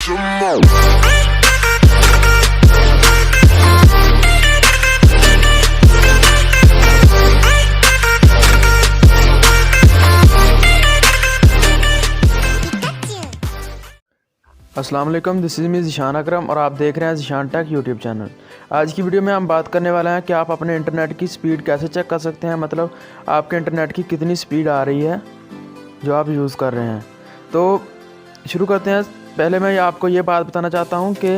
अस्सलाम वालेकुम, this is me Zeeshan अकरम और आप देख रहे हैं ज़ेशान टेक यूट्यूब चैनल। आज की वीडियो में हम बात करने वाले हैं कि आप अपने इंटरनेट की स्पीड कैसे चेक कर सकते हैं, मतलब आपके इंटरनेट की कितनी स्पीड आ रही है जो आप यूज़ कर रहे हैं। तो शुरू करते हैं। पहले मैं आपको ये बात बताना चाहता हूँ कि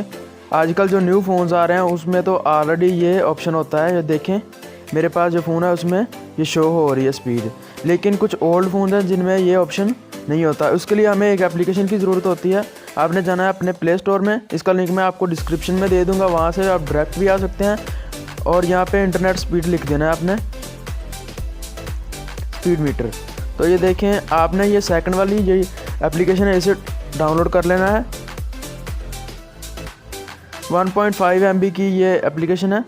आजकल जो न्यू फ़ोन्स आ रहे हैं उसमें तो ऑलरेडी ये ऑप्शन होता है। ये देखें, मेरे पास जो फ़ोन है उसमें ये शो हो रही है स्पीड, लेकिन कुछ ओल्ड फ़ोन हैं जिनमें ये ऑप्शन नहीं होता। उसके लिए हमें एक एप्लीकेशन की ज़रूरत होती है। आपने जाना है अपने प्ले स्टोर में, इसका लिंक मैं आपको डिस्क्रिप्शन में दे दूंगा, वहाँ से आप डायरेक्ट भी आ सकते हैं। और यहाँ पे इंटरनेट स्पीड लिख देना है आपने, स्पीड मीटर। तो ये देखें, आपने ये सेकंड वाली ये एप्लीकेशन है, इसे डाउनलोड कर लेना है। 1.5 MB की ये एप्लीकेशन है।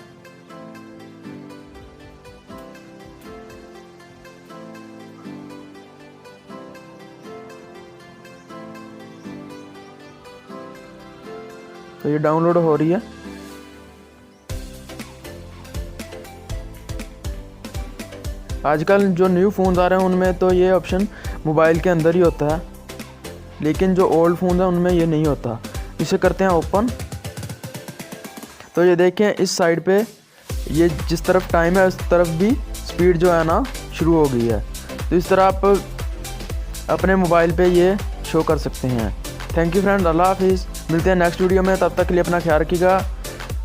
तो ये डाउनलोड हो रही है। आजकल जो न्यू फ़ोन्स आ रहे हैं उनमें तो ये ऑप्शन मोबाइल के अंदर ही होता है, लेकिन जो ओल्ड फ़ोन है उनमें ये नहीं होता। इसे करते हैं ओपन। तो ये देखें, इस साइड पे ये जिस तरफ टाइम है उस तरफ भी स्पीड जो है ना शुरू हो गई है। तो इस तरह आप अपने मोबाइल पे ये शो कर सकते हैं। थैंक यू फ्रेंड, अल्लाह हाफिज़। मिलते हैं नेक्स्ट वीडियो में, तब तक के लिए अपना ख्याल रखिएगा।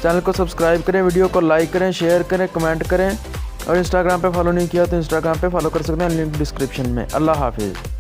चैनल को सब्सक्राइब करें, वीडियो को लाइक करें, शेयर करें, कमेंट करें। और इंस्टाग्राम पे फॉलो नहीं किया तो इंस्टाग्राम पे फॉलो कर सकते हैं, लिंक डिस्क्रिप्शन में। अल्लाह हाफिज़।